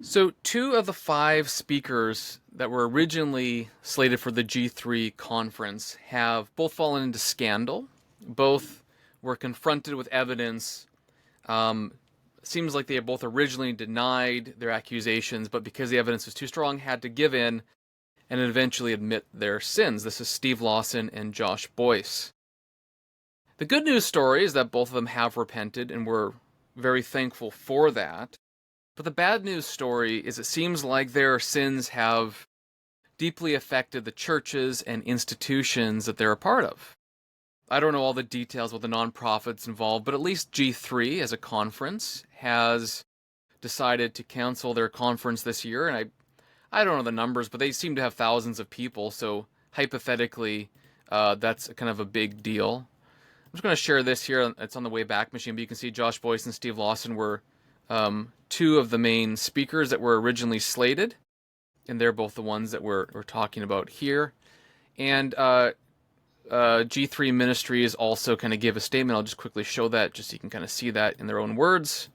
So, two of the five speakers that were originally slated for the G3 conference have both fallen into scandal. Both were confronted with evidence. Um, Seems like they have both originally denied their accusations, but because the evidence was too strong, had to give in and eventually admit their sins. This is Steve Lawson and Josh Buice. The good news story is that both of them have repented, and we're very thankful for that. But the bad news story is it seems like their sins have deeply affected the churches and institutions that they're a part of. I don't know all the details with the nonprofits involved, but at least G3 as a conference has decided to cancel their conference this year. And I don't know the numbers, but they seem to have thousands of people. So hypothetically, that's kind of a big deal. I'm just going to share this here. It's on the way back machine, but you can see Josh Buice and Steve Lawson were two of the main speakers that were originally slated, and they're both the ones that we're talking about here. And G3 Ministries also kind of give a statement. I'll just quickly show that just so you can kind of see that in their own words.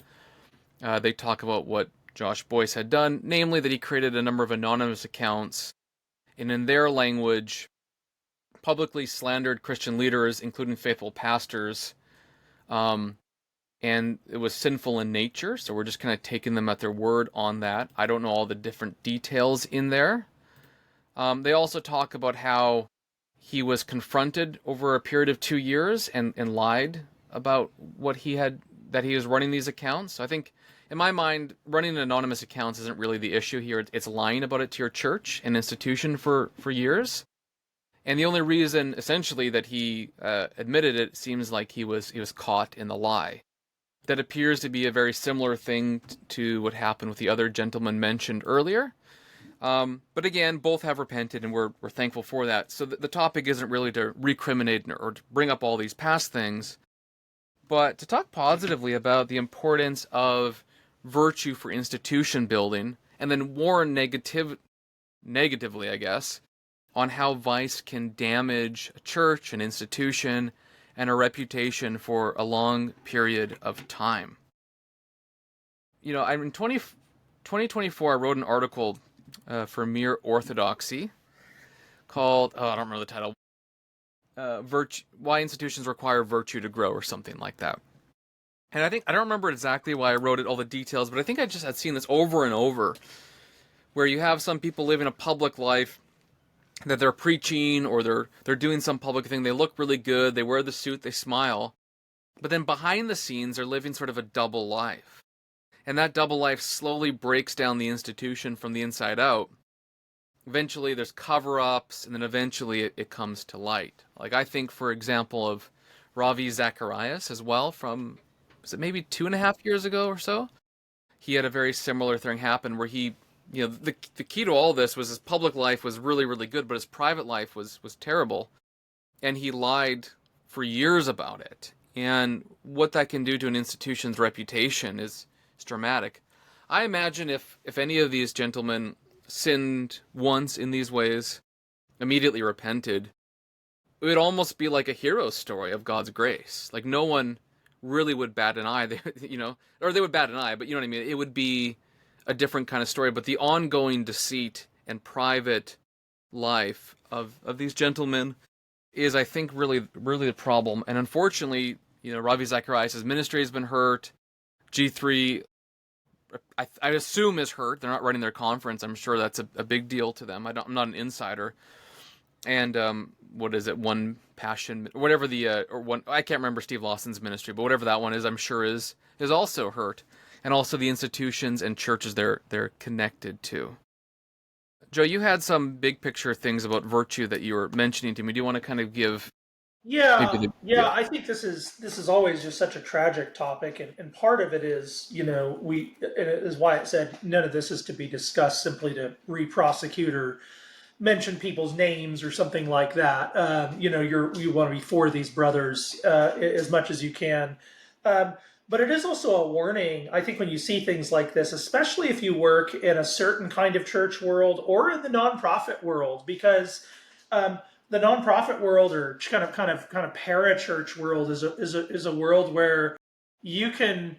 They talk about what Josh Buice had done, namely that he created a number of anonymous accounts, and in their language, publicly slandered Christian leaders, including faithful pastors, and it was sinful in nature, so we're just kind of taking them at their word on that. I don't know all the different details in there. They also talk about how he was confronted over a period of 2 years and lied about that he was running these accounts. So I think, in my mind, running anonymous accounts isn't really the issue here. It's lying about it to your church and institution for years. And the only reason, essentially, that he admitted it seems like he was caught in the lie. That appears to be a very similar thing to what happened with the other gentleman mentioned earlier. But again, both have repented, and we're thankful for that. So the topic isn't really to recriminate or to bring up all these past things, but to talk positively about the importance of virtue for institution building, and then warn negatively, I guess, on how vice can damage a church, an institution, and a reputation for a long period of time. You know, in 2024, I wrote an article for Mere Orthodoxy called, I don't remember the title, Why Institutions Require Virtue to Grow, or something like that. And I don't remember exactly why I wrote it, all the details, but I think I just had seen this over and over, where you have some people living a public life that they're preaching or they're doing some public thing. They look really good. They wear the suit. They smile. But then behind the scenes, they're living sort of a double life. And that double life slowly breaks down the institution from the inside out. Eventually, there's cover-ups, and then eventually it comes to light. Like, I think, for example, of Ravi Zacharias as well from, was it maybe 2.5 years ago or so? He had a very similar thing happen where the key to all this was his public life was really, really good, but his private life was terrible. And he lied for years about it. And what that can do to an institution's reputation is dramatic. I imagine if any of these gentlemen sinned once in these ways, immediately repented, it would almost be like a hero story of God's grace. Like, no one really would bat an eye, or they would bat an eye, but you know what I mean? It would be a different kind of story. But the ongoing deceit and private life of these gentlemen is, I think, really, really the problem. And unfortunately, Ravi Zacharias' ministry has been hurt. G3, I assume, is hurt. They're not running their conference. I'm sure that's a big deal to them. I'm not an insider. And what is it? One Passion, whatever I can't remember Steve Lawson's ministry, but whatever that one is, I'm sure is also hurt. And also the institutions and churches they're connected to. Joe, you had some big picture things about virtue that you were mentioning to me. Do you want to kind of give maybe Yeah, the yeah. yeah? I think this is always just such a tragic topic, and part of it is, it is why it said none of this is to be discussed simply to re-prosecute or mention people's names or something like that. You want to be for these brothers as much as you can. Um, but it is also a warning, I think, when you see things like this, especially if you work in a certain kind of church world or in the nonprofit world, because um, the nonprofit world or kind of parachurch world is a world where you can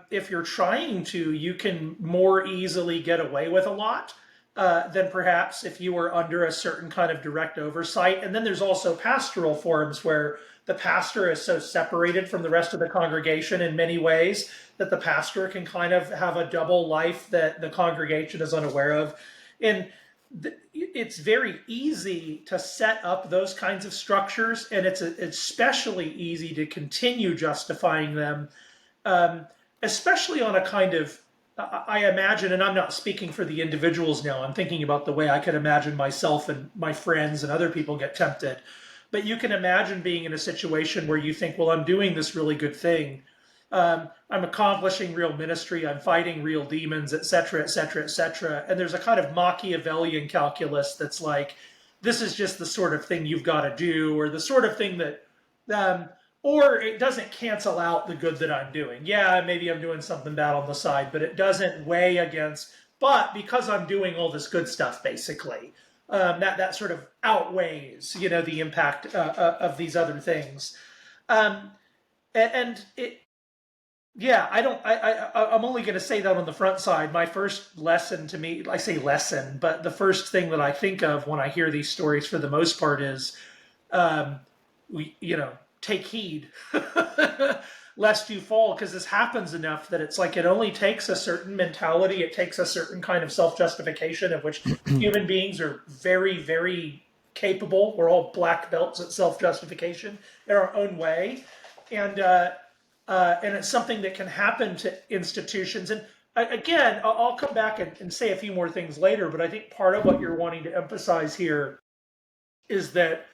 if you're trying to, you can more easily get away with a lot than perhaps if you were under a certain kind of direct oversight. And then there's also pastoral forms where the pastor is so separated from the rest of the congregation in many ways that the pastor can kind of have a double life that the congregation is unaware of. And it's very easy to set up those kinds of structures, and it's especially easy to continue justifying them, especially on a kind of, I imagine, and I'm not speaking for the individuals now, I'm thinking about the way I could imagine myself and my friends and other people get tempted. But you can imagine being in a situation where you think, well, I'm doing this really good thing. I'm accomplishing real ministry. I'm fighting real demons, etc., etc., etc. And there's a kind of Machiavellian calculus that's like, this is just the sort of thing you've got to do, or the sort of thing that, or it doesn't cancel out the good that I'm doing. Yeah, maybe I'm doing something bad on the side, but it doesn't weigh against. But because I'm doing all this good stuff, basically, that sort of outweighs, the impact of these other things. And it, yeah, I don't. I'm only going to say that on the front side. My first lesson to me, I say lesson, but the first thing that I think of when I hear these stories, for the most part, is um, take heed lest you fall, because this happens enough that it's like it only takes a certain mentality. It takes a certain kind of self-justification, of which human beings are very, very capable. We're all black belts at self-justification in our own way, and and it's something that can happen to institutions. And again, I'll come back and say a few more things later, but I think part of what you're wanting to emphasize here is that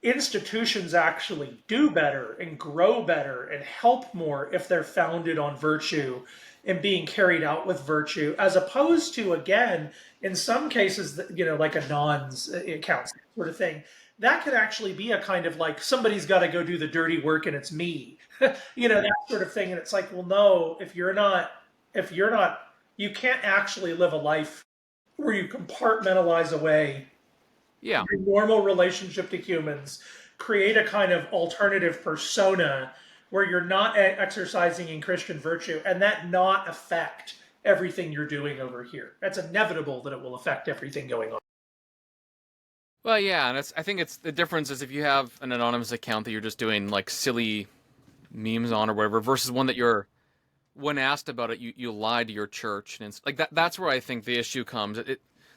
institutions actually do better and grow better and help more if they're founded on virtue and being carried out with virtue, as opposed to, again, in some cases, like a non's accounts sort of thing. That could actually be a kind of like, somebody's got to go do the dirty work and it's me, that sort of thing. And it's like, well, no, if you're not, you can't actually live a life where you compartmentalize away Yeah. your normal relationship to humans, create a kind of alternative persona where you're not exercising in Christian virtue, and that not affect everything you're doing over here. That's inevitable that it will affect everything going on. Well, yeah, and I think it's the difference is if you have an anonymous account that you're just doing like silly memes on or whatever, versus one that when asked about it, you lie to your church, and it's like that's where I think the issue comes.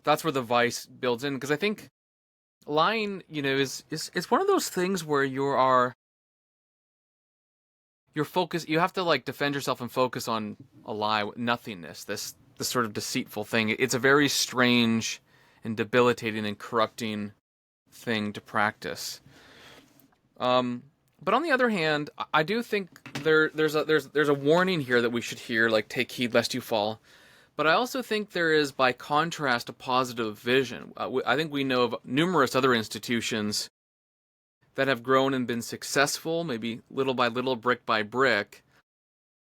That's where the vice builds in, because I think lying, is one of those things where you're focused. You have to like defend yourself and focus on a lie, nothingness. This sort of deceitful thing. It's a very strange and debilitating and corrupting thing to practice. But on the other hand, I do think there's a warning here that we should hear, like take heed lest you fall. But I also think there is, by contrast, a positive vision. I think we know of numerous other institutions that have grown and been successful, maybe little by little, brick by brick,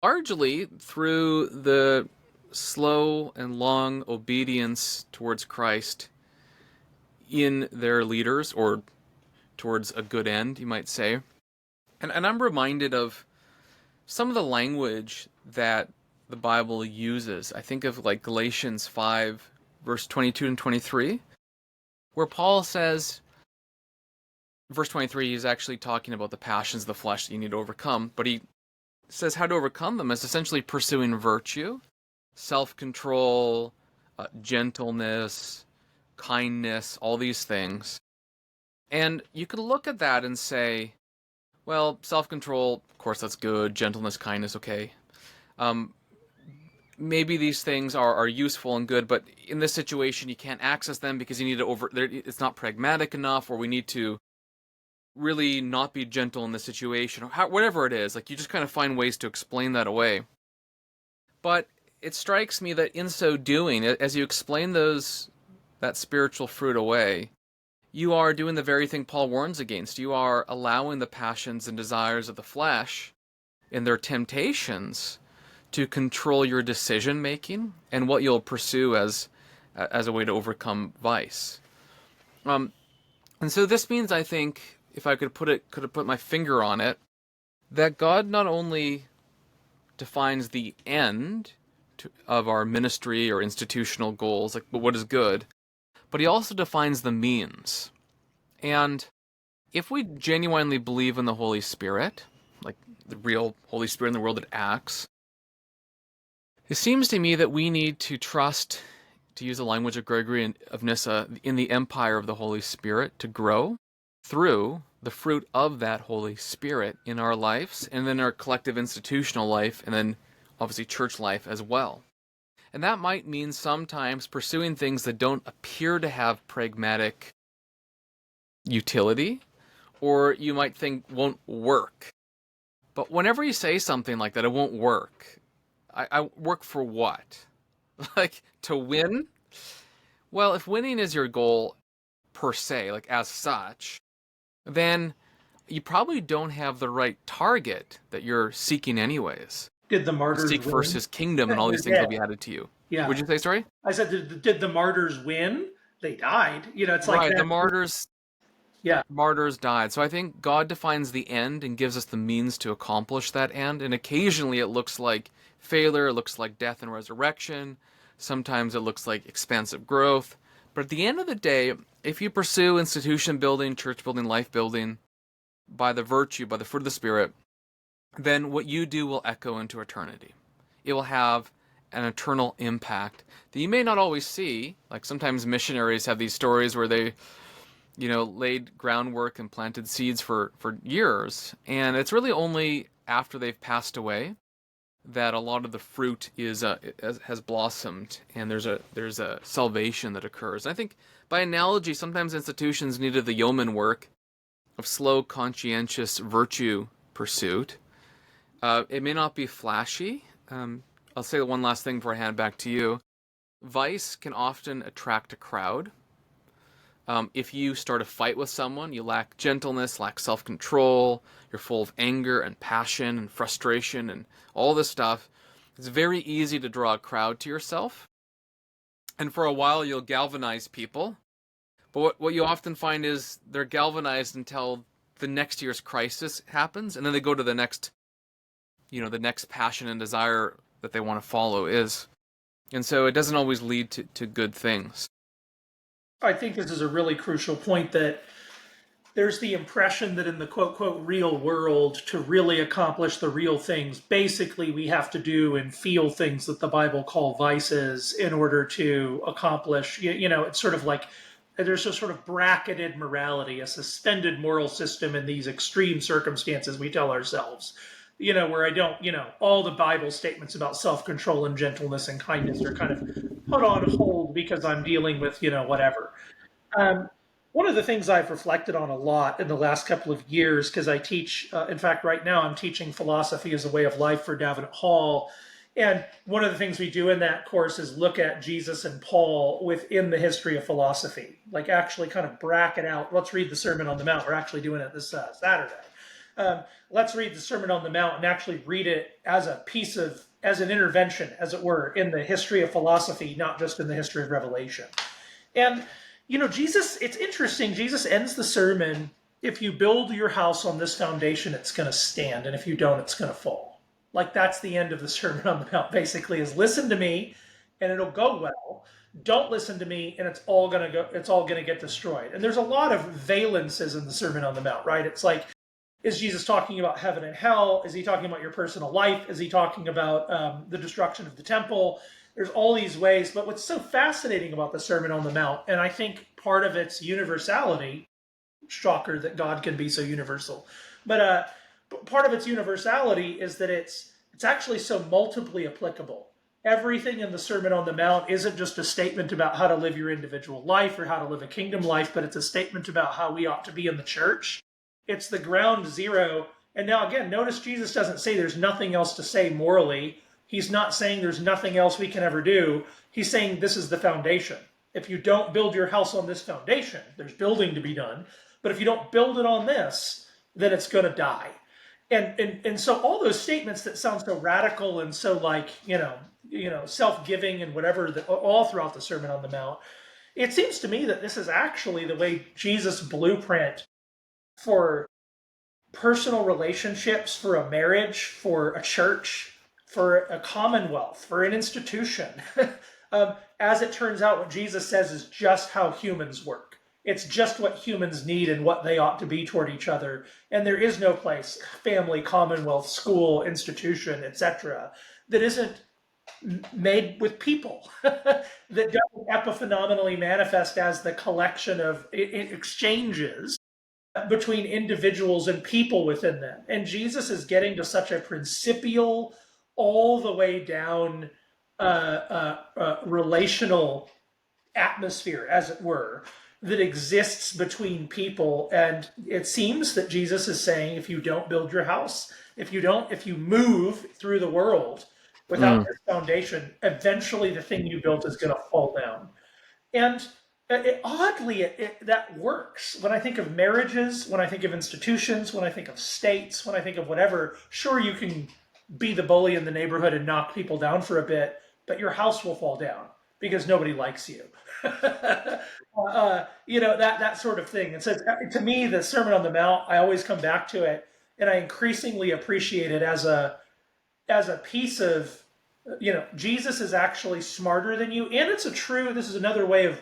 largely through the slow and long obedience towards Christ in their leaders, or towards a good end, you might say. And I'm reminded of some of the language that the Bible uses. I think of like Galatians 5, verse 22 and 23, where Paul says, verse 23, he's actually talking about the passions of the flesh that you need to overcome, but he says how to overcome them is essentially pursuing virtue, self-control, gentleness, kindness, all these things. And you could look at that and say, well, self-control, of course, that's good. Gentleness, kindness, okay. Maybe these things are useful and good, but in this situation, you can't access them because you need to it's not pragmatic enough, or we need to really not be gentle in this situation, or whatever it is. Like, you just kind of find ways to explain that away. But it strikes me that in so doing, as you explain that spiritual fruit away, you are doing the very thing Paul warns against. You are allowing the passions and desires of the flesh and their temptations to control your decision making and what you'll pursue as a way to overcome vice. And so this means, I think, if I could have put my finger on it, that God not only defines the end of our ministry or institutional goals, like what is good, but he also defines the means. And if we genuinely believe in the Holy Spirit, like the real Holy Spirit in the world that acts, it seems to me that we need to trust, to use the language of Gregory of Nyssa, in the empire of the Holy Spirit to grow through the fruit of that Holy Spirit in our lives, and then our collective institutional life, and then obviously church life as well. And that might mean sometimes pursuing things that don't appear to have pragmatic utility, or you might think won't work. But whenever you say something like that, it won't work. I work for what? Like, to win? Well, if winning is your goal per se, like as such, then you probably don't have the right target that you're seeking anyways. Did the martyrs Seek win? first his kingdom and all these things will be added to you. Yeah. Would you say, sorry? I said, did the martyrs win? They died. It's like right, that. The martyrs. Yeah. Martyrs died. So I think God defines the end and gives us the means to accomplish that end. And occasionally it looks like failure, it looks like death and resurrection. Sometimes it looks like expansive growth. But at the end of the day, if you pursue institution building, church building, life building, by the virtue, by the fruit of the Spirit, then what you do will echo into eternity. It will have an eternal impact that you may not always see. Like sometimes missionaries have these stories where they laid groundwork and planted seeds for years. And it's really only after they've passed away that a lot of the fruit has blossomed, and there's a salvation that occurs. And I think by analogy, sometimes institutions needed the yeoman work of slow, conscientious virtue pursuit. It may not be flashy. I'll say one last thing before I hand it back to you. Vice can often attract a crowd. If you start a fight with someone, you lack gentleness, lack self-control, you're full of anger and passion and frustration and all this stuff, it's very easy to draw a crowd to yourself. And for a while, you'll galvanize people. But what you often find is they're galvanized until the next year's crisis happens, and then they go to the next passion and desire that they want to follow is. And so it doesn't always lead to good things. I think this is a really crucial point, that there's the impression that in the quote real world, to really accomplish the real things, basically we have to do and feel things that the Bible call vices in order to accomplish, it's sort of like there's a sort of bracketed morality, a suspended moral system in these extreme circumstances we tell ourselves. Where I don't, all the Bible statements about self-control and gentleness and kindness are kind of put on hold because I'm dealing with, whatever. One of the things I've reflected on a lot in the last couple of years, because I teach, in fact, right now I'm teaching philosophy as a way of life for Davenant Hall. And one of the things we do in that course is look at Jesus and Paul within the history of philosophy, like actually kind of bracket out. Let's read the Sermon on the Mount. We're actually doing it this Saturday. Let's read the Sermon on the Mount and actually read it as an intervention, as it were, in the history of philosophy, not just in the history of revelation. And, Jesus, it's interesting. Jesus ends the sermon, if you build your house on this foundation, it's going to stand. And if you don't, it's going to fall. Like that's the end of the Sermon on the Mount, basically, is listen to me and it'll go well. Don't listen to me and it's all going to get destroyed. And there's a lot of valences in the Sermon on the Mount, right? It's like, is Jesus talking about heaven and hell? Is he talking about your personal life? Is he talking about the destruction of the temple? There's all these ways. But what's so fascinating about the Sermon on the Mount, and I think part of its universality, shocker that God can be so universal, but part of its universality is that it's actually so multiply applicable. Everything in the Sermon on the Mount isn't just a statement about how to live your individual life or how to live a kingdom life, but it's a statement about how we ought to be in the church. It's the ground zero. And now again, notice Jesus doesn't say there's nothing else to say morally. He's not saying there's nothing else we can ever do. He's saying this is the foundation. If you don't build your house on this foundation, there's building to be done. But if you don't build it on this, then it's going to die. And so all those statements that sound so radical and so like, self-giving and whatever, all throughout the Sermon on the Mount, it seems to me that this is actually the way Jesus' blueprint for personal relationships, for a marriage, for a church, for a commonwealth, for an institution. As it turns out, what Jesus says is just how humans work. It's just what humans need and what they ought to be toward each other. And there is no place, family, commonwealth, school, institution, etc., that isn't made with people, that doesn't epiphenomenally manifest as the collection of exchanges between individuals and people within them. And Jesus is getting to such a principial, all the way down relational atmosphere, as it were, that exists between people. And it seems that Jesus is saying, if you don't build your house, if you move through the world without this foundation, eventually the thing you built is going to fall down. And oddly, that works. When I think of marriages, when I think of institutions, when I think of states, when I think of whatever, sure, you can be the bully in the neighborhood and knock people down for a bit, but your house will fall down because nobody likes you. That sort of thing. And so to me, the Sermon on the Mount, I always come back to it, and I increasingly appreciate it as a piece of, Jesus is actually smarter than you. And this is another way of,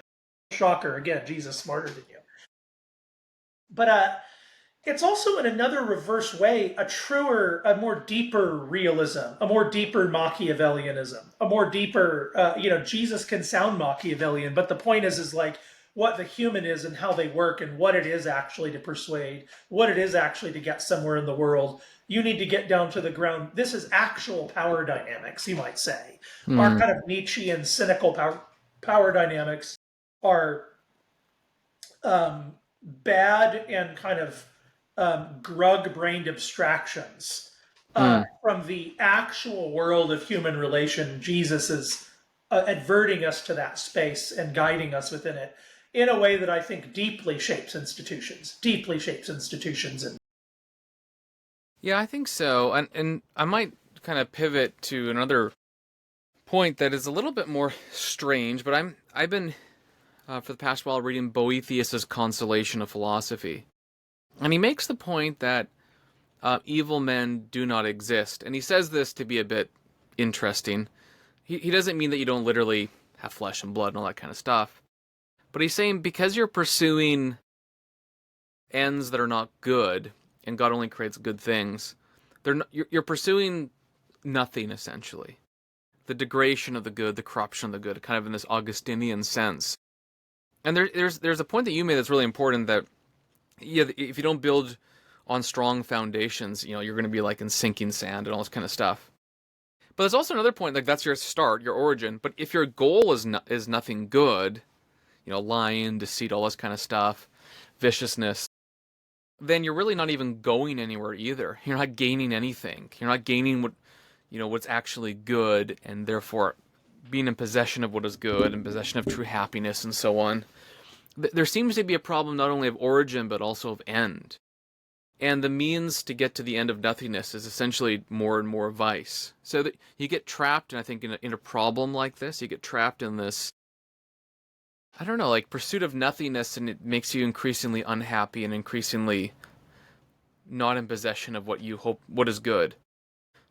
shocker, again, Jesus smarter than you. But it's also in another reverse way, a more deeper realism, a more deeper Machiavellianism, a more deeper, Jesus can sound Machiavellian, but the point is like what the human is and how they work and what it is actually to persuade, what it is actually to get somewhere in the world. You need to get down to the ground. This is actual power dynamics, you might say. Our kind of Nietzschean cynical power dynamics are bad and kind of grug-brained abstractions from the actual world of human relation. Jesus is adverting us to that space and guiding us within it in a way that I think deeply shapes institutions. Yeah, I think so. And I might kind of pivot to another point that is a little bit more strange, but I've been for the past while reading Boethius's Consolation of Philosophy. And he makes the point that evil men do not exist. And he says this to be a bit interesting. He doesn't mean that you don't literally have flesh and blood and all that kind of stuff. But he's saying because you're pursuing ends that are not good, and God only creates good things, you're pursuing nothing, essentially. The degradation of the good, the corruption of the good, kind of in this Augustinian sense. And there's a point that you made that's really important, that if you don't build on strong foundations, you're going to be like in sinking sand and all this kind of stuff. But there's also another point, like that's your start, your origin. But if your goal is nothing good, lying, deceit, all this kind of stuff, viciousness, then you're really not even going anywhere either. You're not gaining anything. You're not gaining what's actually good, and therefore being in possession of what is good and possession of true happiness and so on. There seems to be a problem not only of origin but also of end. And the means to get to the end of nothingness is essentially more and more vice. So that you get trapped, and I think in a problem like this, you get trapped in this, I don't know, like pursuit of nothingness, and it makes you increasingly unhappy and increasingly not in possession of what is good.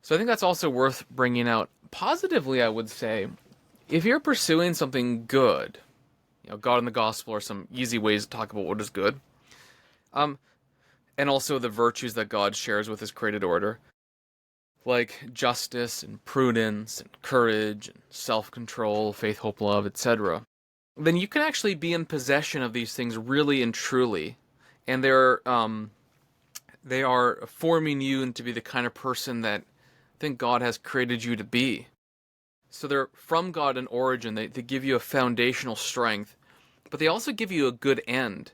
So I think that's also worth bringing out. Positively, I would say, if you're pursuing something good, God and the gospel are some easy ways to talk about what is good. And also the virtues that God shares with his created order, like justice and prudence and courage and self-control, faith, hope, love, etc. Then you can actually be in possession of these things really and truly, and they are forming you into be the kind of person that I think God has created you to be. So they're from God in origin. They give you a foundational strength, but they also give you a good end.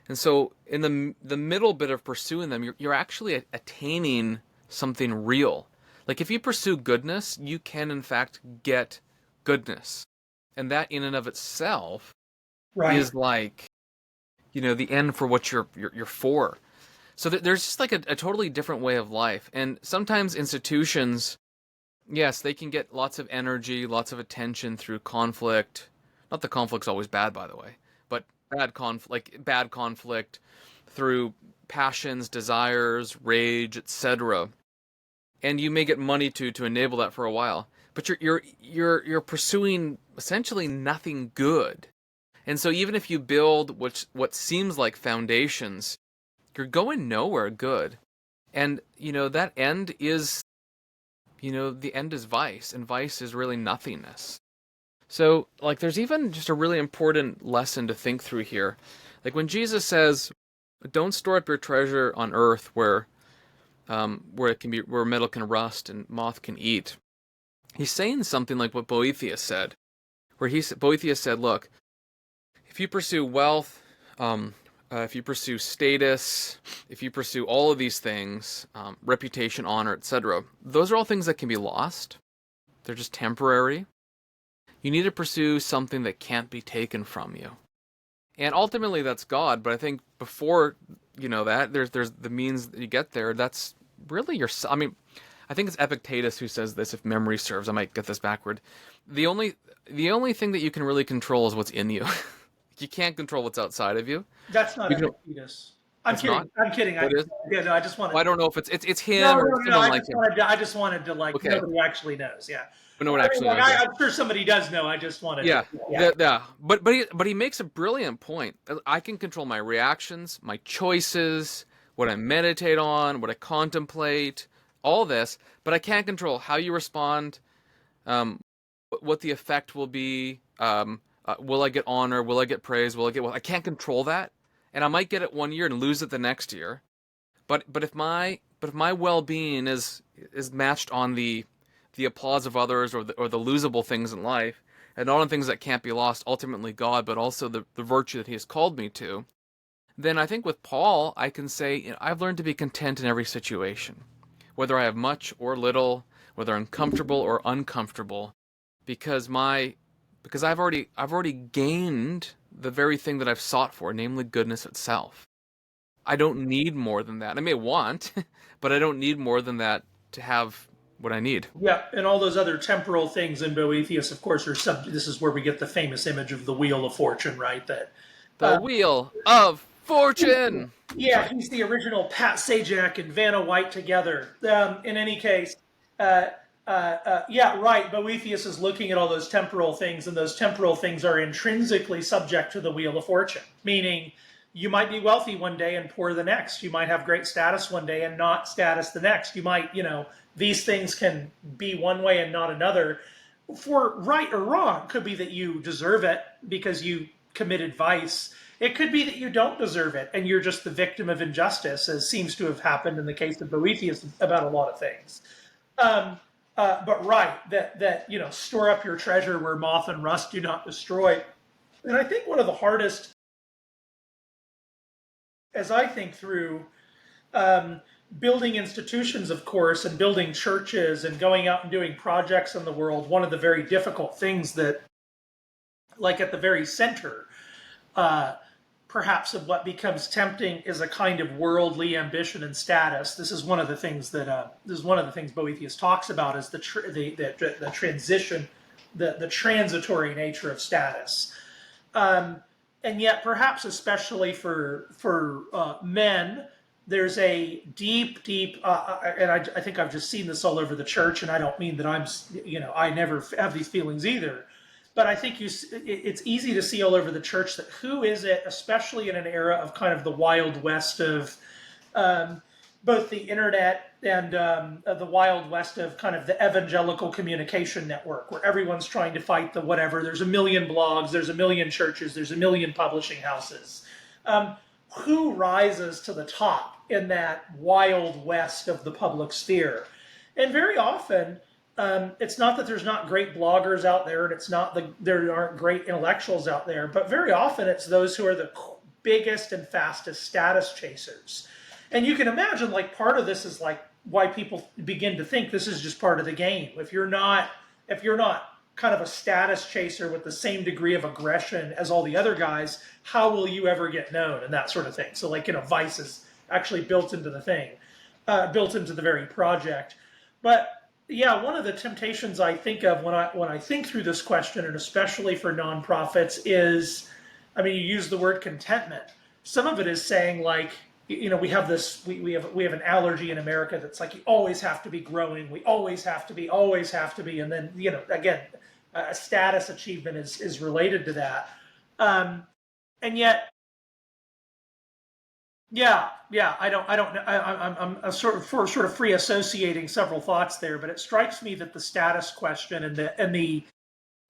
And so in the middle bit of pursuing them, you're actually attaining something real. Like if you pursue goodness, you can in fact get goodness. And that in and of itself is like, the end for what you're for. So there's just like a totally different way of life. And sometimes institutions, yes, they can get lots of energy, lots of attention through conflict. Not that conflict's always bad, by the way, but bad conflict through passions, desires, rage, etc. and you may get money to enable that for a while. But you're pursuing essentially nothing good. And so even if you build what seems like foundations, you're going nowhere good. And that end is the end is vice, and vice is really nothingness. So like there's even just a really important lesson to think through here. Like when Jesus says, "Don't store up your treasure on earth where metal can rust and moth can eat." He's saying something like what Boethius said, where Boethius said, "Look, if you pursue wealth, if you pursue status, if you pursue all of these things, reputation, honor, etc., those are all things that can be lost. They're just temporary. You need to pursue something that can't be taken from you." And ultimately that's God, but I think before that, there's the means that you get there. That's really I mean, I think it's Epictetus who says this, if memory serves. I might get this backward. The only thing that you can really control is what's in you. You can't control what's outside of you. That's not Epictetus. I'm kidding. Not? I'm kidding. What is? No, I just wanted. Well, I don't know if it's him No, or no, no. someone like him. I just wanted to like Okay. nobody actually knows. Yeah. But no one actually knows. I'm sure somebody does know. I just wanted. Yeah. Yeah. Yeah. But he makes a brilliant point. I can control my reactions, my choices, what I meditate on, what I contemplate, all this, but I can't control how you respond, what the effect will be. Will I get honor? Will I get praise? I can't control that, and I might get it one year and lose it the next year. But if my well-being is matched on the applause of others or the losable things in life, and not on things that can't be lost, ultimately God, but also the virtue that He has called me to, then I think with Paul I can say I've learned to be content in every situation, whether I have much or little, whether I'm comfortable or uncomfortable, because I've already gained the very thing that I've sought for, namely goodness itself. I don't need more than that. I may want, but I don't need more than that to have what I need. Yeah, and all those other temporal things in Boethius, of course, are this is where we get the famous image of the wheel of fortune, right? That the wheel of fortune. Yeah, he's the original Pat Sajak and Vanna White together. In any case, yeah, right. Boethius is looking at all those temporal things, and those temporal things are intrinsically subject to the wheel of fortune, meaning you might be wealthy one day and poor the next. You might have great status one day and not status the next. You might, these things can be one way and not another. For right or wrong, could be that you deserve it because you committed vice. It could be that you don't deserve it and you're just the victim of injustice, as seems to have happened in the case of Boethius about a lot of things. But right, that store up your treasure where moth and rust do not destroy. And I think one of the hardest, as I think through building institutions, of course, and building churches and going out and doing projects in the world, one of the very difficult things that, like at the very center, perhaps of what becomes tempting is a kind of worldly ambition and status. This is one of the things that Boethius talks about, is the transition, the transitory nature of status. And yet, perhaps especially for men, there's a deep, and I think I've just seen this all over the church, and I don't mean that I never have these feelings either, but I think it's easy to see all over the church that who is it, especially in an era of kind of the Wild West of both the internet and the Wild West of kind of the evangelical communication network, where everyone's trying to fight the whatever. There's a million blogs, there's a million churches, there's a million publishing houses. Who rises to the top in that Wild West of the public sphere? And very often, it's not that there's not great bloggers out there, and it's not that there aren't great intellectuals out there, but very often it's those who are the biggest and fastest status chasers. And you can imagine, like, part of this is like why people begin to think this is just part of the game. If you're not kind of a status chaser with the same degree of aggression as all the other guys, how will you ever get known, and that sort of thing. So, like, vice is actually built into the thing, built into the very project. But yeah, one of the temptations I think of when I think through this question, and especially for nonprofits, is, I mean, you use the word contentment. Some of it is saying, like, we have this, we have an allergy in America that's like, you always have to be growing, we always have to be, and then, again, a status achievement is related to that. And yet, yeah, I don't know. I'm sort of free associating several thoughts there, but it strikes me that the status question and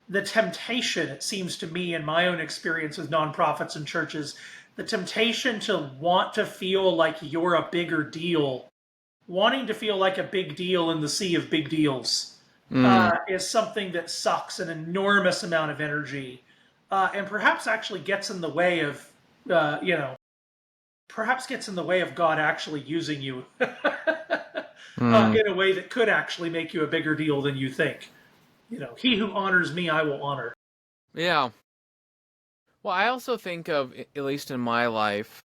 the temptation, it seems to me, in my own experience with nonprofits and churches, the temptation to want to feel like you're a bigger deal, wanting to feel like a big deal in the sea of big deals, is something that sucks an enormous amount of energy, and perhaps actually gets in the way of, perhaps gets in the way of God actually using you in a way that could actually make you a bigger deal than you think. He who honors me, I will honor. Yeah. Well, I also think of, at least in my life,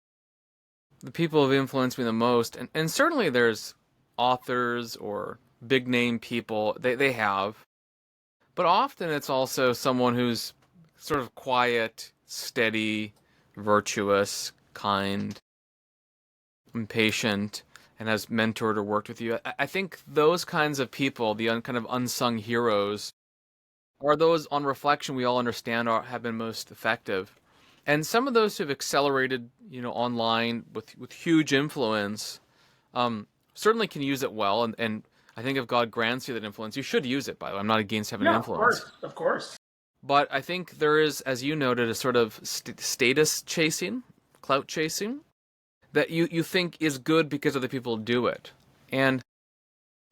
the people who have influenced me the most, and certainly there's authors or big name people, they have, but often it's also someone who's sort of quiet, steady, virtuous, kind, and patient, and has mentored or worked with you. I think those kinds of people, the kind of unsung heroes, are those on reflection we all understand have been most effective. And some of those who've accelerated, online with huge influence, certainly can use it well. And I think if God grants you that influence, you should use it, by the way. I'm not against having Yeah, influence. of course. But I think there is, as you noted, a sort of status chasing, clout chasing, that you think is good because other people do it. And,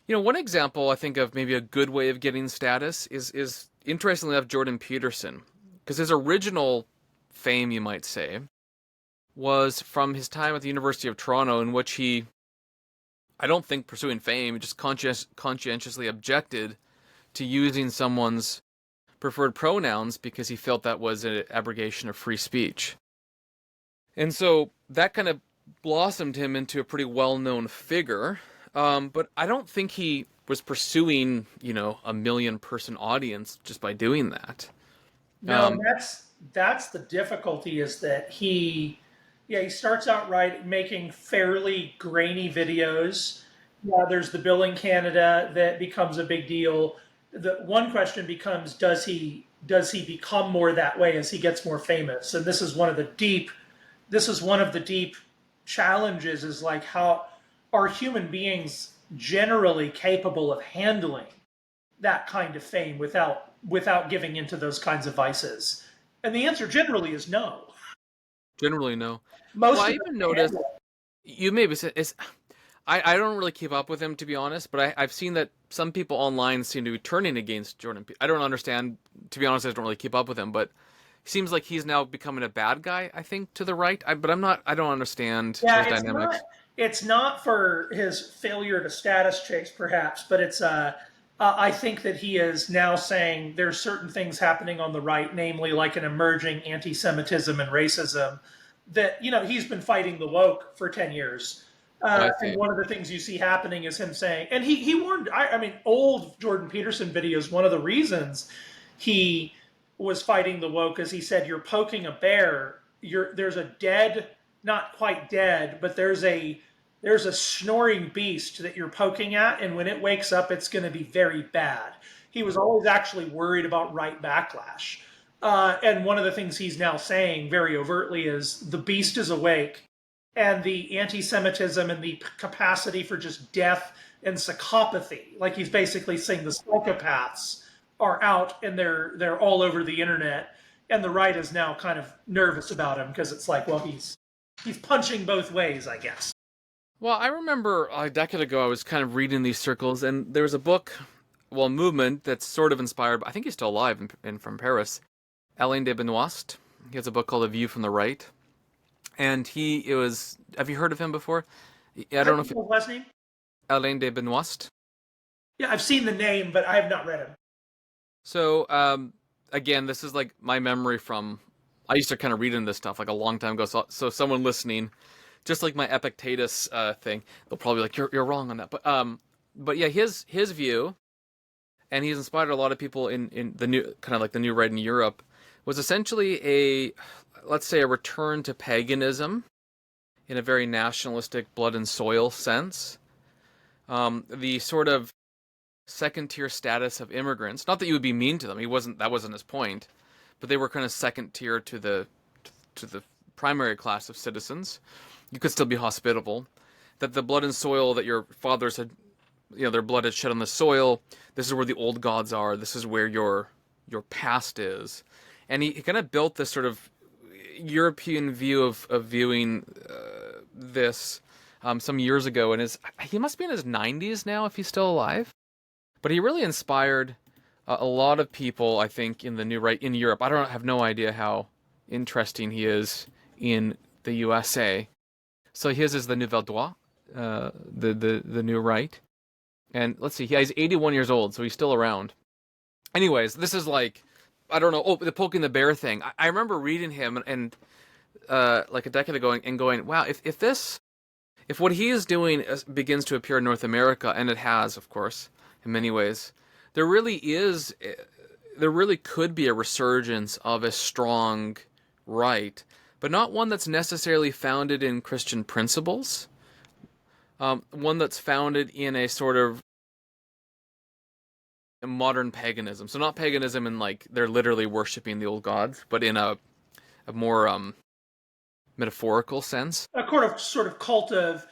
one example I think of maybe a good way of getting status is interestingly enough, Jordan Peterson. Because his original fame, you might say, was from his time at the University of Toronto, in which he, I don't think pursuing fame, just conscientiously objected to using someone's preferred pronouns because he felt that was an abrogation of free speech. And so that kind of blossomed him into a pretty well-known figure, but I don't think he was pursuing, a million-person audience just by doing that. No, that's the difficulty, is that he starts out right making fairly grainy videos. Yeah, there's the bill in Canada that becomes a big deal. The one question becomes, does he become more that way as he gets more famous? And this is one of the deep challenges, is like, how are human beings generally capable of handling that kind of fame without giving into those kinds of vices? And the answer generally is no. Generally, no. Well, Most I of even them noticed, handle it. you maybe said, I don't really keep up with him, to be honest, but I've seen that some people online seem to be turning against Jordan. I don't understand, to be honest. I don't really keep up with him, but it seems like he's now becoming a bad guy, I think, to the right. But I don't understand Yeah, those dynamics. it's not for his failure to status chase, perhaps, but it's I think that he is now saying there's certain things happening on the right, namely like an emerging anti-Semitism and racism, that he's been fighting the woke for 10 years. Oh, I And see. one of the things you see happening is him saying, and he warned, I mean, old Jordan Peterson videos, one of the reasons he was fighting the woke is he said, you're poking a bear. There's a dead, not quite dead, but there's a snoring beast that you're poking at, and when it wakes up, it's going to be very bad. He was always actually worried about right backlash. And one of the things he's now saying very overtly is the beast is awake, and the anti-Semitism and the capacity for just death and psychopathy, like he's basically saying the psychopaths are out, and they're all over the internet, and the right is now kind of nervous about him because it's like, well, he's punching both ways, I guess. Well, I remember a decade ago I was kind of reading these circles, and there was a book, well, a movement that's sort of inspired. I think he's still alive and from Paris. Alain de Benoist. He has a book called A View from the Right, and it was. Have you heard of him before? I How do don't know you if spell his last name? Alain de Benoist. Yeah, I've seen the name, but I have not read him. So, again, this is like my memory from. I used to kind of read into this stuff like a long time ago. So someone listening, just like my Epictetus thing, they'll probably be like, you're wrong on that. But yeah, his view, and he's inspired a lot of people in the new kind of like the new right in Europe, was essentially let's say a return to paganism in a very nationalistic blood and soil sense. The sort of second-tier status of immigrants, not that you would be mean to them, that wasn't his point, but they were kind of second tier to the primary class of citizens. You could still be hospitable. That the blood and soil that your fathers had, their blood had shed on the soil, this is where the old gods are, this is where your past is. And he kind of built this sort of European view of viewing this some years ago, and he must be in his 90s now if he's still alive. But he really inspired a lot of people, I think, in the new right in Europe. I have no idea how interesting he is in the USA. So his is the Nouvelle Droite, the new right. And let's see, he's 81 years old, so he's still around. Anyways, this is like, I don't know, the poking the bear thing. I remember reading him and like a decade ago and going, wow, if what he is doing begins to appear in North America, and it has, of course, in many ways, there really could be a resurgence of a strong right, but not one that's necessarily founded in Christian principles. One that's founded in a sort of modern paganism. So not paganism in like they're literally worshiping the old gods, but in a more metaphorical sense. A sort of cult of,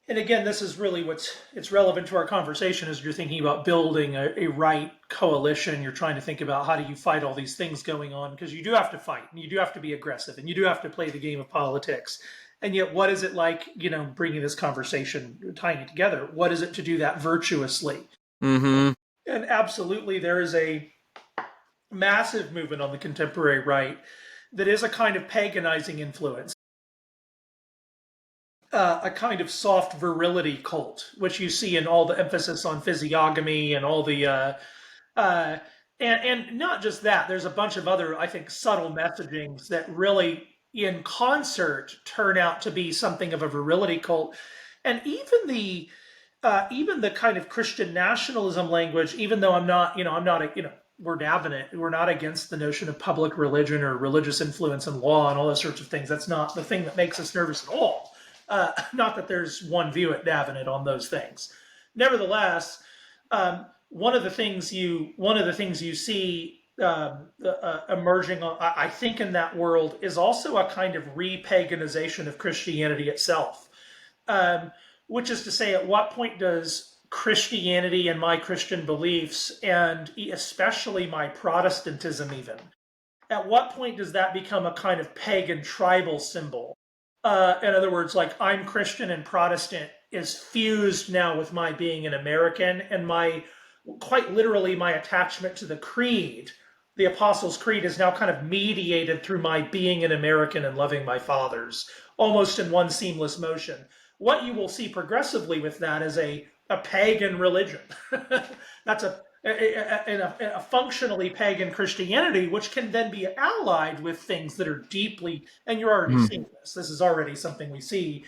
and again, this is really it's relevant to our conversation as you're thinking about building a right coalition. You're trying to think about how do you fight all these things going on, because you do have to fight and you do have to be aggressive and you do have to play the game of politics. And yet, what is it like, bringing this conversation, tying it together? What is it to do that virtuously? Mm-hmm. And absolutely, there is a massive movement on the contemporary right that is a kind of paganizing influence. A kind of soft virility cult, which you see in all the emphasis on physiognomy and all the, and not just that. There's a bunch of other, I think, subtle messagings that really, in concert, turn out to be something of a virility cult, and even the kind of Christian nationalism language. Even though I'm not we're adamant, we're not against the notion of public religion or religious influence and law and all those sorts of things. That's not the thing that makes us nervous at all. Not that there's one view at Davenant on those things. Nevertheless, one of the things you see emerging, I think, in that world is also a kind of repaganization of Christianity itself. Which is to say, at what point does Christianity and my Christian beliefs, and especially my Protestantism even, at what point does that become a kind of pagan tribal symbol? In other words, like, I'm Christian and Protestant is fused now with my being an American, and quite literally, my attachment to the creed, the Apostles' Creed, is now kind of mediated through my being an American and loving my fathers, almost in one seamless motion. What you will see progressively with that is a pagan religion. That's a functionally pagan Christianity, which can then be allied with things that are deeply, and you're already seeing this. This is already something we see.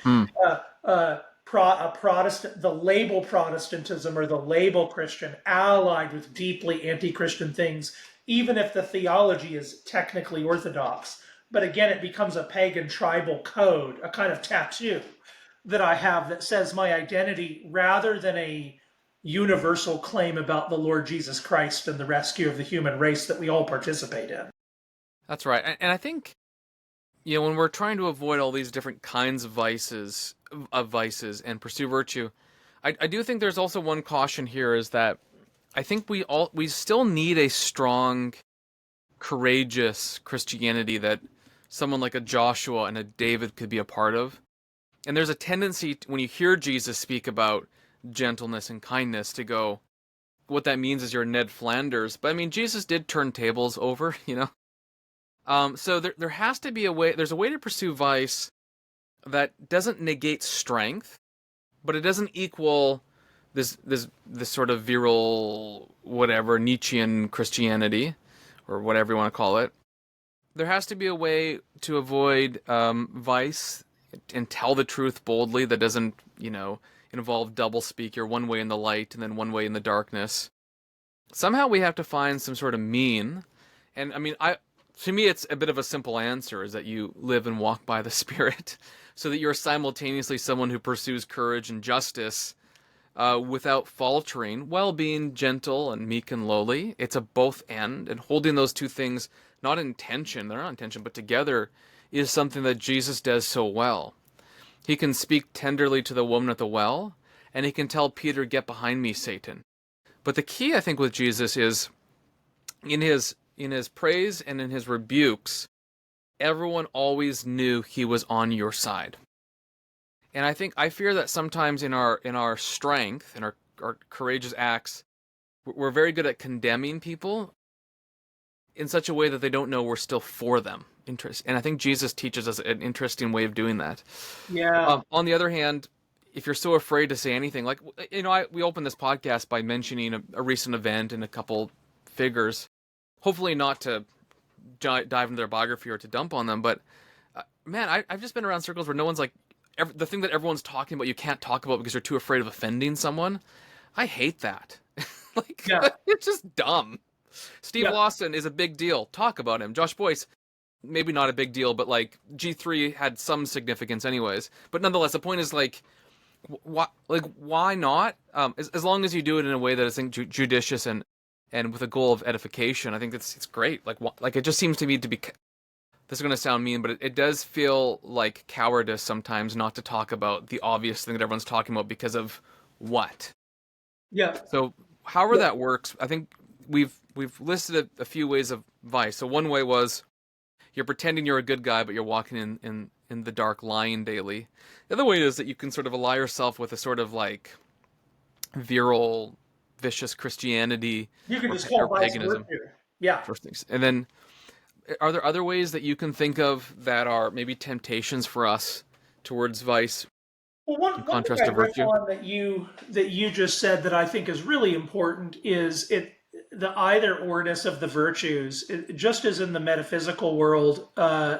Protestant, the label Protestantism or the label Christian, allied with deeply anti-Christian things, even if the theology is technically orthodox. But again, it becomes a pagan tribal code, a kind of tattoo that I have that says my identity, rather than a universal claim about the Lord Jesus Christ and the rescue of the human race that we all participate in. That's right. And I think, when we're trying to avoid all these different kinds of vices and pursue virtue, I do think there's also one caution here, is that I think we still need a strong, courageous Christianity that someone like a Joshua and a David could be a part of. And there's a tendency, when you hear Jesus speak about gentleness and kindness, to go, what that means is you're Ned Flanders. But I mean, Jesus did turn tables over, So there has to be there's a way to pursue vice that doesn't negate strength, but it doesn't equal this sort of virile, whatever, Nietzschean Christianity, or whatever you want to call it. There has to be a way to avoid vice and tell the truth boldly that doesn't, involve doublespeak. You're one way in the light and then one way in the darkness. Somehow we have to find some sort of mean. And I mean, To me, it's a bit of a simple answer: is that you live and walk by the Spirit, so that you're simultaneously someone who pursues courage and justice without faltering, while being gentle and meek and lowly. It's a both and holding those two things not in tension, they're not in tension, but together is something that Jesus does so well. He can speak tenderly to the woman at the well, and he can tell Peter, "Get behind me, Satan." But the key, I think, with Jesus is in his praise and in his rebukes, everyone always knew he was on your side. And I fear that sometimes in our strength and our courageous acts, we're very good at condemning people in such a way that they don't know we're still for them. And I think Jesus teaches us an interesting way of doing that. Yeah. On the other hand, if you're so afraid to say anything, like, we opened this podcast by mentioning a recent event and a couple figures, hopefully not to dive into their biography or to dump on them, but man, I've just been around circles where no one's like, the thing that everyone's talking about you can't talk about because you're too afraid of offending someone. I hate that. Like, Yeah. it's just dumb. Steve Yeah. Lawson is a big deal. Talk about him. Josh Boyce, maybe not a big deal, but like G3 had some significance anyways. But nonetheless, the point is like, why not? As long as you do it in a way that is judicious and with a goal of edification, I think it's great. Like it just seems to me to be. This is going to sound mean, but it does feel like cowardice sometimes not to talk about the obvious thing that everyone's talking about because of what. Yeah. So, however that works, I think we've listed a few ways of vice. So one way was you're pretending you're a good guy, but you're walking in the dark, lying daily. The other way is that you can sort of ally yourself with a sort of like virile, vicious Christianity You can or, just call or vice paganism. virtue. Yeah. First things, and then are there other ways that you can think of that are maybe temptations for us towards vice Well, in one thing contrast I to riff virtue? on that you just said that I think is really important is the either orness of the virtues. Just as in the metaphysical world,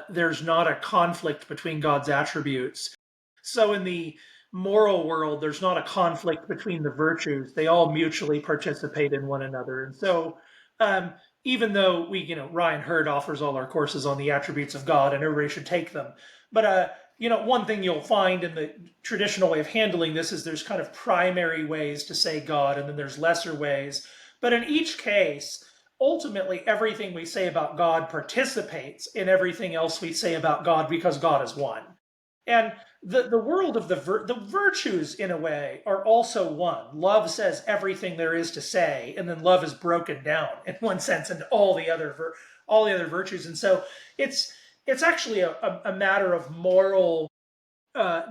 there's not a conflict between God's attributes. So in the moral world, there's not a conflict between the virtues. They all mutually participate in one another. And so, um, even though Ryan Hurd offers all our courses on the attributes of God, and everybody should take them, but one thing you'll find in the traditional way of handling this is there's kind of primary ways to say God, and then there's lesser ways. But in each case, ultimately, everything we say about God participates in everything else we say about God because God is one. And the world of the virtues, in a way, are also one. Love says everything there is to say, and then love is broken down in one sense into all the other virtues. And so it's actually a matter of moral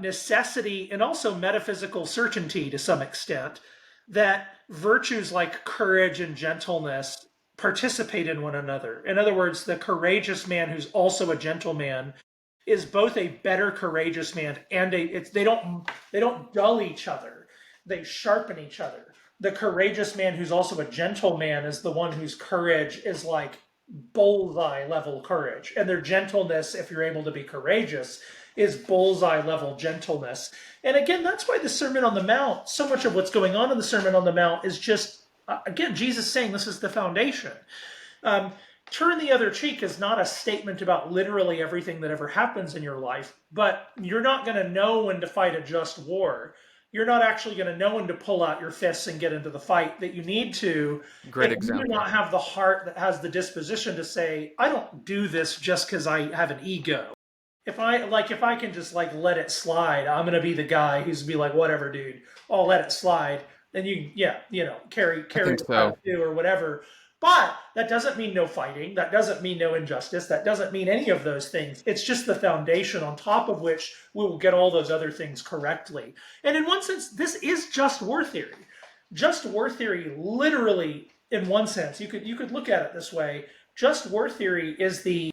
necessity and also metaphysical certainty to some extent that virtues like courage and gentleness participate in one another. In other words, the courageous man who's also a gentleman is both a better courageous man and they don't dull each other. They sharpen each other. The courageous man who's also a gentleman is the one whose courage is like bullseye level courage, and their gentleness, if you're able to be courageous, is bullseye level gentleness. And again, that's why the Sermon on the Mount, so much of what's going on in the Sermon on the Mount is just again Jesus saying this is the foundation. Turn the other cheek is not a statement about literally everything that ever happens in your life, but you're not going to know when to fight a just war. You're not actually going to know when to pull out your fists and get into the fight that you need to. Great And you do example. not have the heart that has the disposition to say, I don't do this just because I have an ego. If I can just like let it slide, I'm gonna be the guy who's be like, whatever, dude, I'll let it slide. Then carry I think the so. do or whatever. But that doesn't mean no fighting. That doesn't mean no injustice. That doesn't mean any of those things. It's just the foundation on top of which we will get all those other things correctly. And in one sense, this is just war theory. Just war theory, literally, in one sense, you could look at it this way. Just war theory is the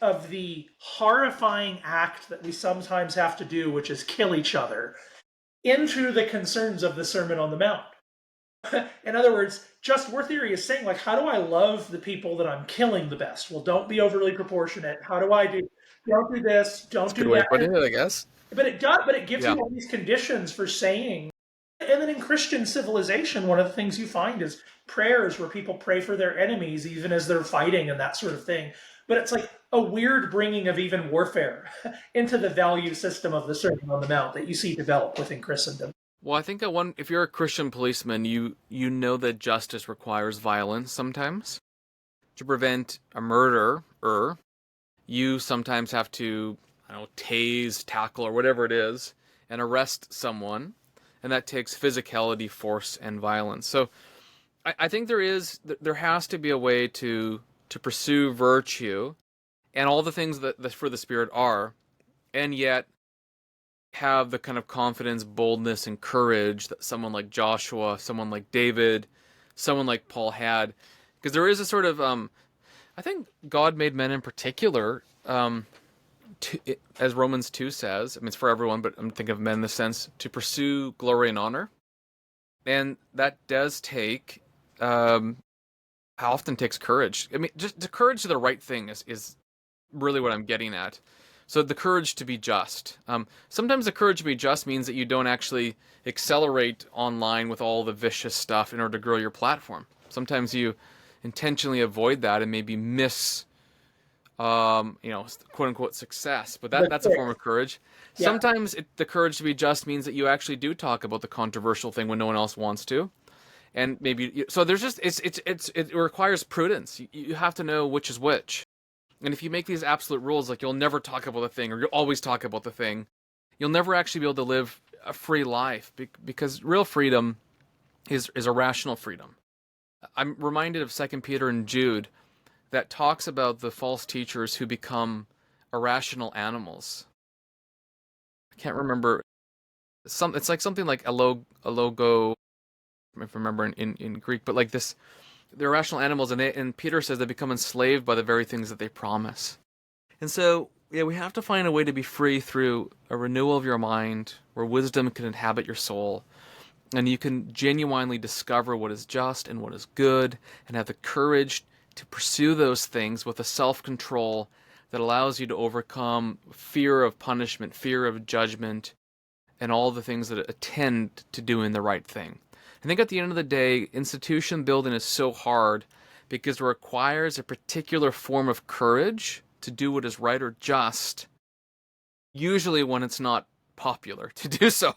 of the horrifying act that we sometimes have to do, which is kill each other, into the concerns of the Sermon on the Mount. In other words, just war theory is saying, like, how do I love the people that I'm killing the best? Well, don't be overly proportionate. How do I do? Don't do this. Don't That's a good do way that. of putting it, I guess. But it does. But it gives Yeah. you all these conditions for saying. And then in Christian civilization, one of the things you find is prayers where people pray for their enemies even as they're fighting and that sort of thing. But it's like a weird bringing of even warfare into the value system of the Sermon on the Mount that you see develop within Christendom. Well, I think if you're a Christian policeman, you know that justice requires violence sometimes. To prevent a murder, you sometimes have to, I don't know, tase, tackle, or whatever it is, and arrest someone, and that takes physicality, force, and violence. So I think there has to be a way to pursue virtue and all the things that the fruit of the Spirit are, and yet have the kind of confidence, boldness, and courage that someone like Joshua, someone like David, someone like Paul had. Because there is a sort of, I think God made men in particular, as Romans 2 says, I mean, it's for everyone, but I'm thinking of men in the sense, to pursue glory and honor. And that does take, often takes courage. I mean, just the courage to the right thing is really what I'm getting at. So the courage to be just. Sometimes the courage to be just means that you don't actually accelerate online with all the vicious stuff in order to grow your platform. Sometimes you intentionally avoid that and maybe miss, quote unquote success. But that's a form of courage. Yeah. Sometimes the courage to be just means that you actually do talk about the controversial thing when no one else wants to. And maybe, so there's just, it requires prudence. You have to know which is which. And if you make these absolute rules, like you'll never talk about the thing, or you'll always talk about the thing, you'll never actually be able to live a free life, because real freedom is a rational freedom. I'm reminded of 2 Peter and Jude that talks about the false teachers who become irrational animals. I can't remember. It's like something like a logo, if I remember in Greek, but like this. They're irrational animals, and Peter says they become enslaved by the very things that they promise. And so, yeah, we have to find a way to be free through a renewal of your mind, where wisdom can inhabit your soul, and you can genuinely discover what is just and what is good, and have the courage to pursue those things with a self-control that allows you to overcome fear of punishment, fear of judgment, and all the things that attend to doing the right thing. I think at the end of the day, institution building is so hard because it requires a particular form of courage to do what is right or just, usually when it's not popular to do so.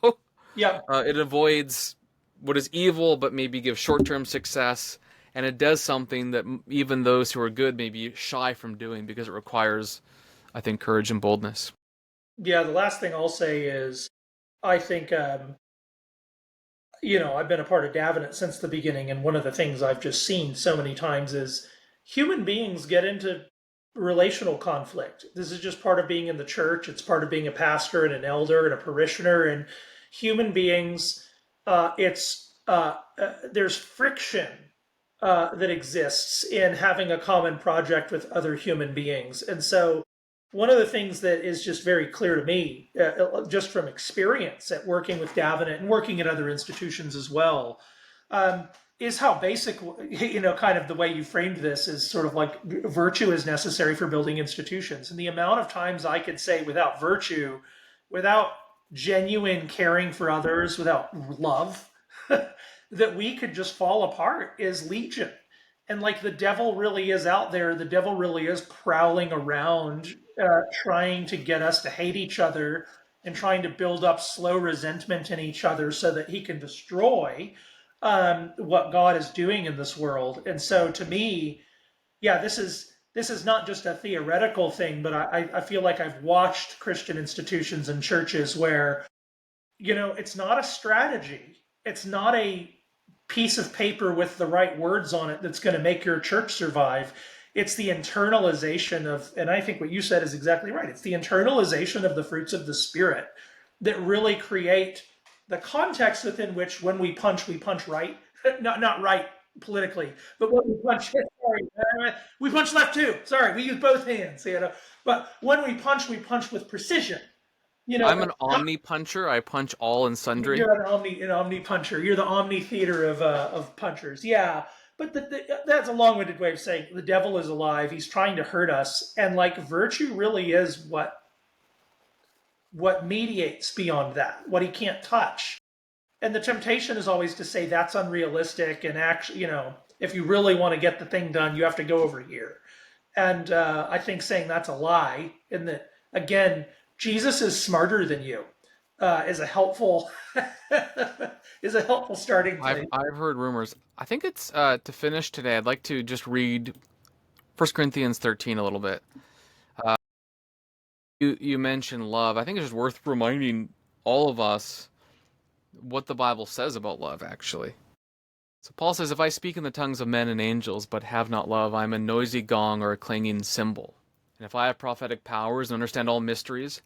Yeah. It avoids what is evil, but maybe gives short-term success, and it does something that even those who are good may be shy from doing because it requires, I think, courage and boldness. Yeah, the last thing I'll say is, I think, I've been a part of Davenant since the beginning, and one of the things I've just seen so many times is human beings get into relational conflict. This is just part of being in the church. It's part of being a pastor and an elder and a parishioner. And human beings, there's friction that exists in having a common project with other human beings. And so one of the things that is just very clear to me, just from experience at working with Davenant and working at other institutions as well, is how basic, kind of the way you framed this is sort of like virtue is necessary for building institutions. And the amount of times I could say without virtue, without genuine caring for others, without love, that we could just fall apart is legion. And like the devil really is out there, the devil really is prowling around, trying to get us to hate each other and trying to build up slow resentment in each other so that he can destroy what God is doing in this world. And so to me, yeah, this is not just a theoretical thing, but I feel like I've watched Christian institutions and churches where, it's not a strategy. It's not a piece of paper with the right words on it that's going to make your church survive. It's the internalization of, and I think what you said is exactly right. It's the internalization of the fruits of the Spirit that really create the context within which when we punch right. Not right politically, but when we punch, we punch left too. Sorry, we use both hands, But when we punch with precision. I'm an omni puncher. I punch all and sundry. You're an omni puncher. You're the omni theater of punchers. Yeah, but that's a long-winded way of saying the devil is alive. He's trying to hurt us, and like virtue really is what mediates beyond that. What he can't touch. And the temptation is always to say that's unrealistic, and actually, if you really want to get the thing done, you have to go over here. And I think saying that's a lie, and that again, Jesus is smarter than you, is a helpful is a helpful starting I've place. I've heard rumors. I think it's to finish today. I'd like to just read 1 Corinthians 13 a little bit. You mentioned love. I think it's just worth reminding all of us what the Bible says about love, actually. So Paul says, "If I speak in the tongues of men and angels, but have not love, I am a noisy gong or a clanging cymbal. And if I have prophetic powers and understand all mysteries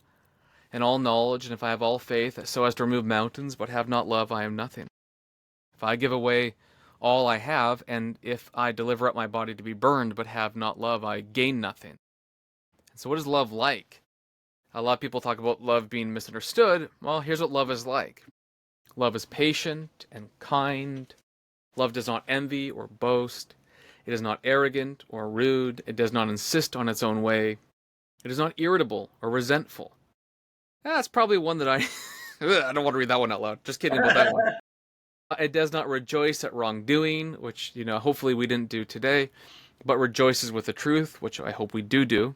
and all knowledge, and if I have all faith so as to remove mountains, but have not love, I am nothing. If I give away all I have, and if I deliver up my body to be burned, but have not love, I gain nothing." And so what is love like? A lot of people talk about love being misunderstood. Well, here's what love is like. Love is patient and kind. Love does not envy or boast. It is not arrogant or rude. It does not insist on its own way. It is not irritable or resentful. That's probably one that I I don't want to read that one out loud. Just kidding about that one. It does not rejoice at wrongdoing, which, hopefully we didn't do today, but rejoices with the truth, which I hope we do.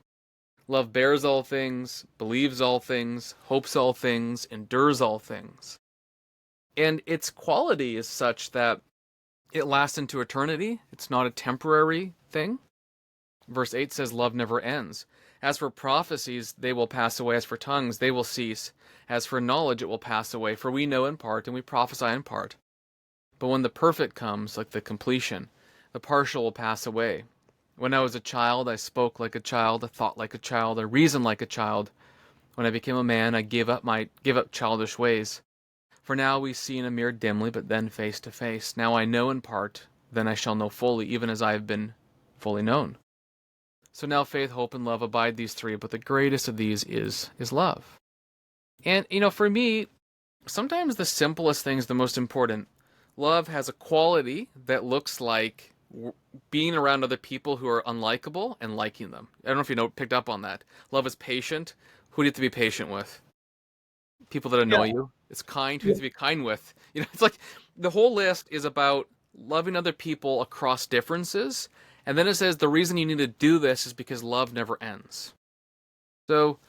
Love bears all things, believes all things, hopes all things, endures all things. And its quality is such that it lasts into eternity. It's not a temporary thing. Verse 8 says, "Love never ends. As for prophecies, they will pass away. As for tongues, they will cease. As for knowledge, it will pass away. For we know in part, and we prophesy in part. But when the perfect comes, like the completion, the partial will pass away. When I was a child, I spoke like a child, I thought like a child, I reasoned like a child. When I became a man, I gave up childish ways. For now we see in a mirror dimly, but then face to face. Now I know in part, then I shall know fully, even as I have been fully known." So now faith, hope, and love abide, these three, but the greatest of these is love. And, for me, sometimes the simplest thing is the most important. Love has a quality that looks like being around other people who are unlikable and liking them. I don't know if picked up on that. Love is patient. Who do you have to be patient with? People that Yeah. annoy you. It's kind. Who do you have to be kind with? It's like the whole list is about loving other people across differences. And then it says the reason you need to do this is because love never ends. So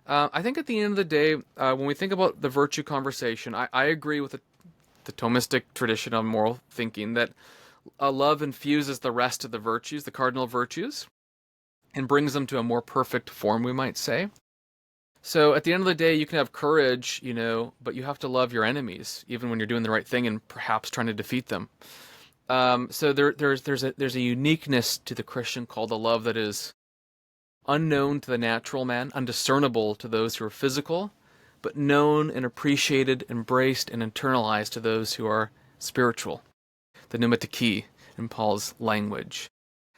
I think at the end of the day, when we think about the virtue conversation, I agree with the Thomistic tradition of moral thinking that love infuses the rest of the virtues, the cardinal virtues, and brings them to a more perfect form, we might say. So at the end of the day, you can have courage, but you have to love your enemies, even when you're doing the right thing and perhaps trying to defeat them. So there's a uniqueness to the Christian called a love that is unknown to the natural man, undiscernible to those who are physical, but known and appreciated, embraced, and internalized to those who are spiritual. The pneumatiki in Paul's language.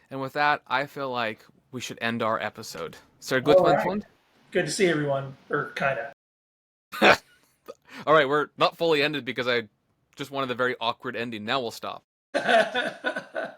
And with that, I feel like we should end our episode. So good, All my right. friend? Good to see everyone, or kind All right, we're not fully ended because I just wanted the very awkward ending. Now we'll stop. of.